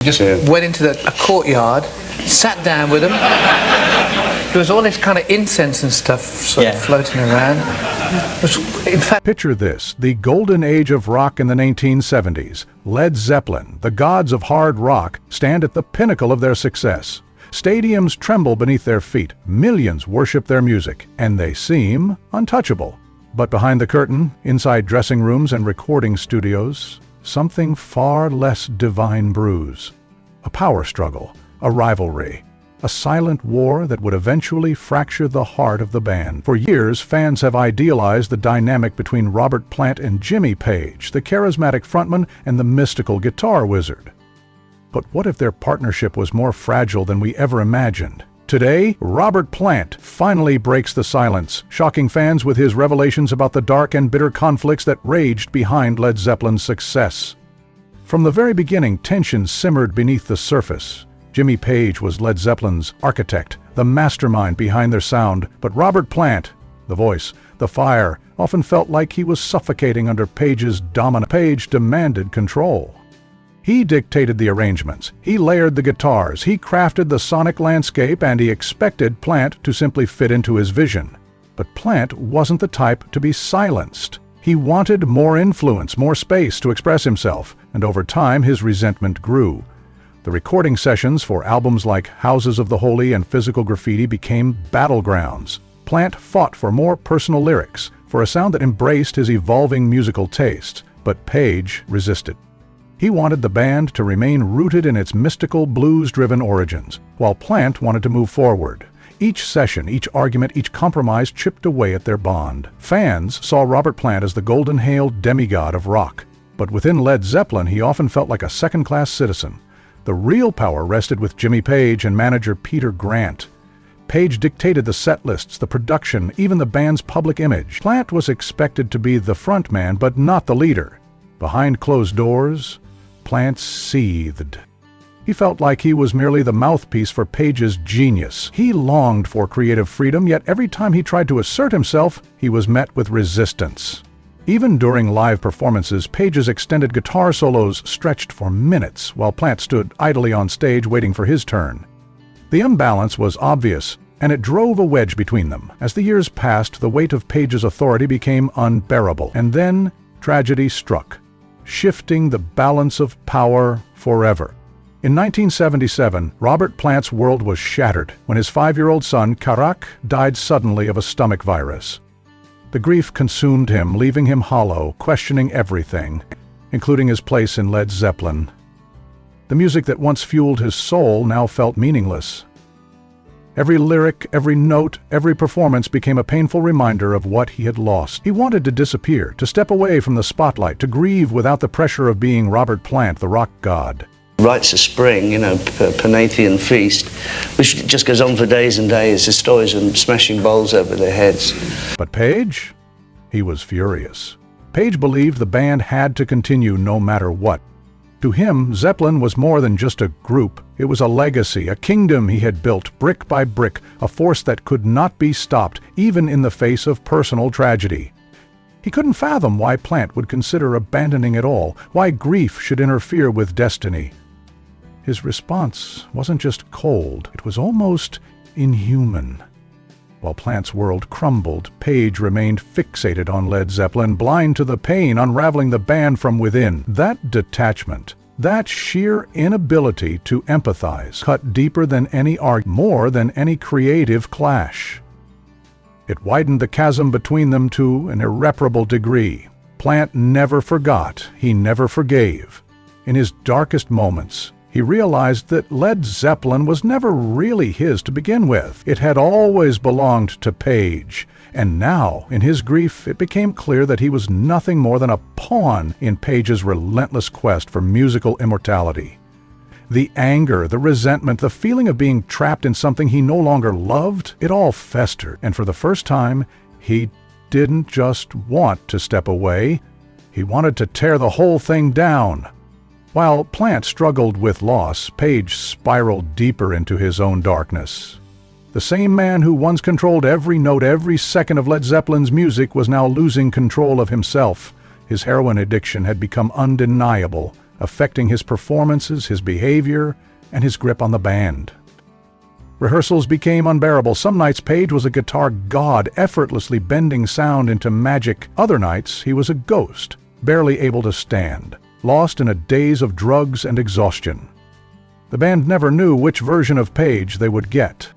Just went into a courtyard, sat down with them. There was all this kind of incense and stuff floating around. It was, in fact, picture this, the golden age of rock in the 1970s. Led Zeppelin, the gods of hard rock, stand at the pinnacle of their success. Stadiums tremble beneath their feet, millions worship their music, and they seem untouchable. But behind the curtain, inside dressing rooms and recording studios, something far less divine brews. A power struggle, a rivalry, a silent war that would eventually fracture the heart of the band. For years, fans have idealized the dynamic between Robert Plant and Jimmy Page, the charismatic frontman and the mystical guitar wizard. But what if their partnership was more fragile than we ever imagined? Today, Robert Plant finally breaks the silence, shocking fans with his revelations about the dark and bitter conflicts that raged behind Led Zeppelin's success. From the very beginning, tensions simmered beneath the surface. Jimmy Page was Led Zeppelin's architect, the mastermind behind their sound, but Robert Plant, the voice, the fire, often felt like he was suffocating under Page's dominance. Page demanded control. He dictated the arrangements, he layered the guitars, he crafted the sonic landscape, and he expected Plant to simply fit into his vision. But Plant wasn't the type to be silenced. He wanted more influence, more space to express himself, and over time his resentment grew. The recording sessions for albums like Houses of the Holy and Physical Graffiti became battlegrounds. Plant fought for more personal lyrics, for a sound that embraced his evolving musical taste, but Page resisted. He wanted the band to remain rooted in its mystical, blues-driven origins, while Plant wanted to move forward. Each session, each argument, each compromise chipped away at their bond. Fans saw Robert Plant as the golden-hailed demigod of rock, but within Led Zeppelin he often felt like a second-class citizen. The real power rested with Jimmy Page and manager Peter Grant. Page dictated the set lists, the production, even the band's public image. Plant was expected to be the frontman, but not the leader. Behind closed doors, Plant seethed. He felt like he was merely the mouthpiece for Page's genius. He longed for creative freedom, yet every time he tried to assert himself, he was met with resistance. Even during live performances, Page's extended guitar solos stretched for minutes, while Plant stood idly on stage waiting for his turn. The imbalance was obvious, and it drove a wedge between them. As the years passed, the weight of Page's authority became unbearable, and then tragedy struck, shifting the balance of power forever. In 1977, Robert Plant's world was shattered when his 5-year-old son, Karak, died suddenly of a stomach virus. The grief consumed him, leaving him hollow, questioning everything, including his place in Led Zeppelin. The music that once fueled his soul now felt meaningless. Every lyric, every note, every performance became a painful reminder of what he had lost. He wanted to disappear, to step away from the spotlight, to grieve without the pressure of being Robert Plant, the rock god. Rites of Spring, Panathian Feast, which just goes on for days and days. The stories of them smashing bowls over their heads. But Page? He was furious. Page believed the band had to continue no matter what. To him, Zeppelin was more than just a group. It was a legacy, a kingdom he had built brick by brick, a force that could not be stopped, even in the face of personal tragedy. He couldn't fathom why Plant would consider abandoning it all, why grief should interfere with destiny. His response wasn't just cold, it was almost inhuman. While Plant's world crumbled, Page remained fixated on Led Zeppelin, blind to the pain unraveling the band from within. That detachment, that sheer inability to empathize, cut deeper than any argument, more than any creative clash. It widened the chasm between them to an irreparable degree. Plant never forgot, he never forgave. In his darkest moments, he realized that Led Zeppelin was never really his to begin with. It had always belonged to Page. And now, in his grief, it became clear that he was nothing more than a pawn in Page's relentless quest for musical immortality. The anger, the resentment, the feeling of being trapped in something he no longer loved, it all festered. And for the first time, he didn't just want to step away. He wanted to tear the whole thing down. While Plant struggled with loss, Page spiraled deeper into his own darkness. The same man who once controlled every note, every second of Led Zeppelin's music was now losing control of himself. His heroin addiction had become undeniable, affecting his performances, his behavior, and his grip on the band. Rehearsals became unbearable. Some nights Page was a guitar god, effortlessly bending sound into magic. Other nights he was a ghost, barely able to stand, lost in a daze of drugs and exhaustion. The band never knew which version of Page they would get.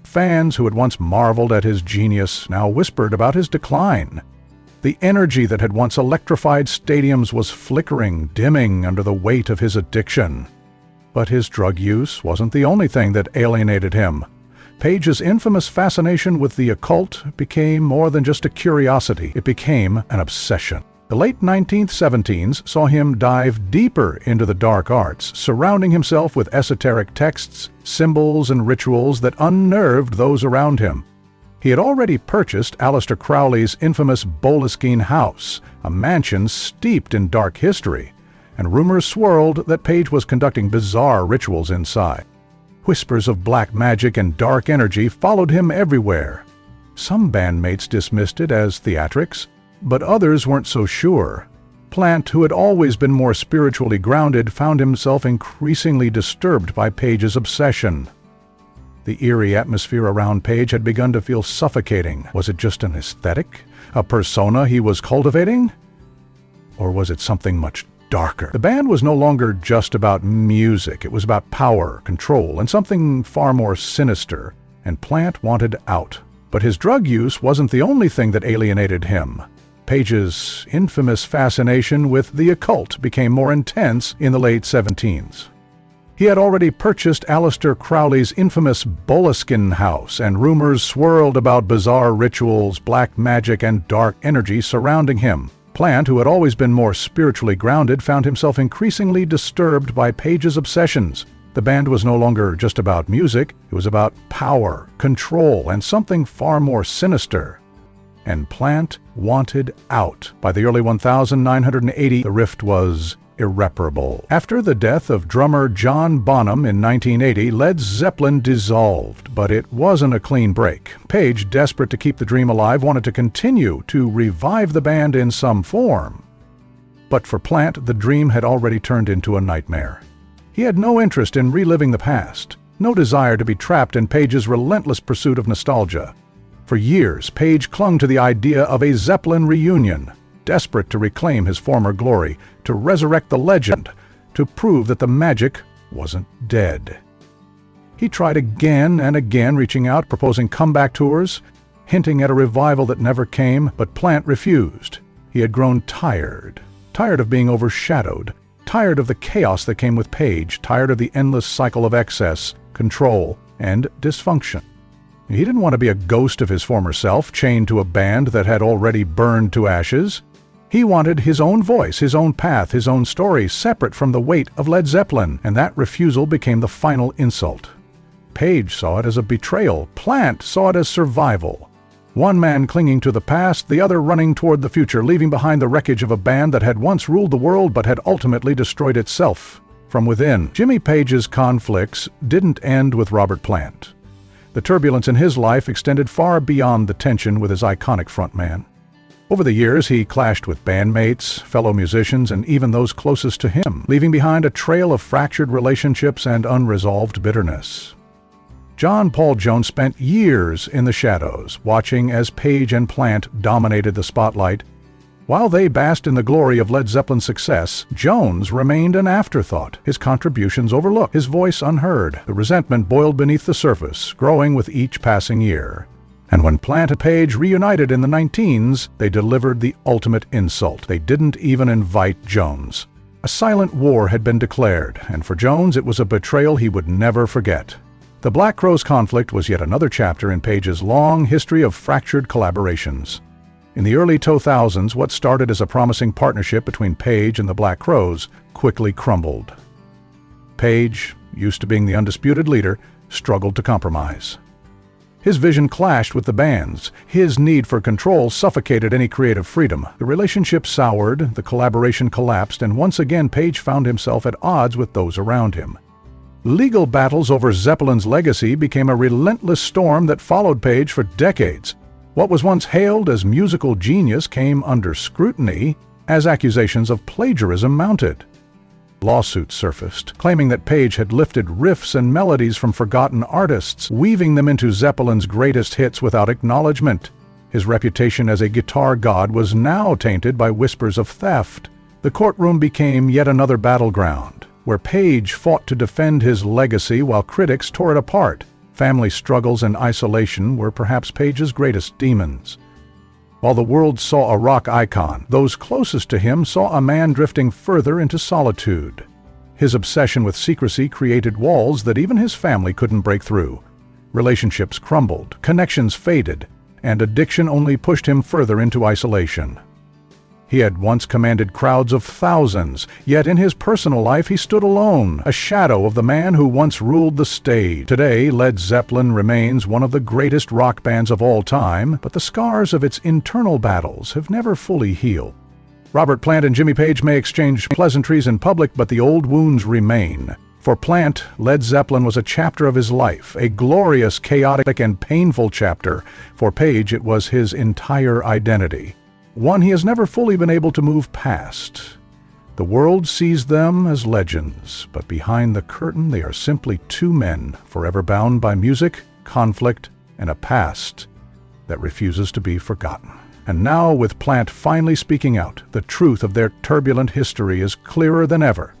Fans who had once marveled at his genius now whispered about his decline. The energy that had once electrified stadiums was flickering, dimming under the weight of his addiction. But his drug use wasn't the only thing that alienated him. Page's infamous fascination with the occult became more than just a curiosity. It became an obsession. The late 1917s saw him dive deeper into the dark arts, surrounding himself with esoteric texts, symbols, and rituals that unnerved those around him. He had already purchased Aleister Crowley's infamous Boleskine house, a mansion steeped in dark history, and rumors swirled that Page was conducting bizarre rituals inside. Whispers of black magic and dark energy followed him everywhere. Some bandmates dismissed it as theatrics, but others weren't so sure. Plant, who had always been more spiritually grounded, found himself increasingly disturbed by Page's obsession. The eerie atmosphere around Page had begun to feel suffocating. Was it just an aesthetic? A persona he was cultivating? Or was it something much darker? The band was no longer just about music. It was about power, control, and something far more sinister. And Plant wanted out. But his drug use wasn't the only thing that alienated him. Page's infamous fascination with the occult became more intense in the late 17s. He had already purchased Aleister Crowley's infamous Boleskine house, and rumors swirled about bizarre rituals, black magic, and dark energy surrounding him. Plant, who had always been more spiritually grounded, found himself increasingly disturbed by Page's obsessions. The band was no longer just about music, it was about power, control, and something far more sinister. And Plant wanted out. By the early 1980, the rift was irreparable. After the death of drummer John Bonham in 1980, Led Zeppelin dissolved, but it wasn't a clean break. Page, desperate to keep the dream alive, wanted to continue to revive the band in some form. But for Plant, the dream had already turned into a nightmare. He had no interest in reliving the past, no desire to be trapped in Page's relentless pursuit of nostalgia. For years, Page clung to the idea of a Zeppelin reunion, desperate to reclaim his former glory, to resurrect the legend, to prove that the magic wasn't dead. He tried again and again, reaching out, proposing comeback tours, hinting at a revival that never came, but Plant refused. He had grown tired of being overshadowed, tired of the chaos that came with Page, tired of the endless cycle of excess, control, and dysfunction. He didn't want to be a ghost of his former self, chained to a band that had already burned to ashes. He wanted his own voice, his own path, his own story, separate from the weight of Led Zeppelin, and that refusal became the final insult. Page saw it as a betrayal. Plant saw it as survival. One man clinging to the past, the other running toward the future, leaving behind the wreckage of a band that had once ruled the world but had ultimately destroyed itself from within. Jimmy Page's conflicts didn't end with Robert Plant. The turbulence in his life extended far beyond the tension with his iconic frontman. Over the years, he clashed with bandmates, fellow musicians, and even those closest to him, leaving behind a trail of fractured relationships and unresolved bitterness. John Paul Jones spent years in the shadows, watching as Page and Plant dominated the spotlight. While they basked in the glory of Led Zeppelin's success, Jones remained an afterthought, his contributions overlooked, his voice unheard. The resentment boiled beneath the surface, growing with each passing year. And when Plant and Page reunited in the 19s, they delivered the ultimate insult. They didn't even invite Jones. A silent war had been declared, and for Jones it was a betrayal he would never forget. The Black Crowes conflict was yet another chapter in Page's long history of fractured collaborations. In the early 2000s, what started as a promising partnership between Page and the Black Crowes quickly crumbled. Page, used to being the undisputed leader, struggled to compromise. His vision clashed with the band's. His need for control suffocated any creative freedom. The relationship soured, the collaboration collapsed, and once again Page found himself at odds with those around him. Legal battles over Zeppelin's legacy became a relentless storm that followed Page for decades. What was once hailed as musical genius came under scrutiny as accusations of plagiarism mounted. Lawsuits surfaced, claiming that Page had lifted riffs and melodies from forgotten artists, weaving them into Zeppelin's greatest hits without acknowledgement. His reputation as a guitar god was now tainted by whispers of theft. The courtroom became yet another battleground, where Page fought to defend his legacy while critics tore it apart. Family struggles and isolation were perhaps Page's greatest demons. While the world saw a rock icon, those closest to him saw a man drifting further into solitude. His obsession with secrecy created walls that even his family couldn't break through. Relationships crumbled, connections faded, and addiction only pushed him further into isolation. He had once commanded crowds of thousands, yet in his personal life he stood alone, a shadow of the man who once ruled the stage. Today, Led Zeppelin remains one of the greatest rock bands of all time, but the scars of its internal battles have never fully healed. Robert Plant and Jimmy Page may exchange pleasantries in public, but the old wounds remain. For Plant, Led Zeppelin was a chapter of his life, a glorious, chaotic, and painful chapter. For Page, it was his entire identity. One he has never fully been able to move past. The world sees them as legends, but behind the curtain they are simply two men forever bound by music, conflict, and a past that refuses to be forgotten. And now, with Plant finally speaking out, the truth of their turbulent history is clearer than ever.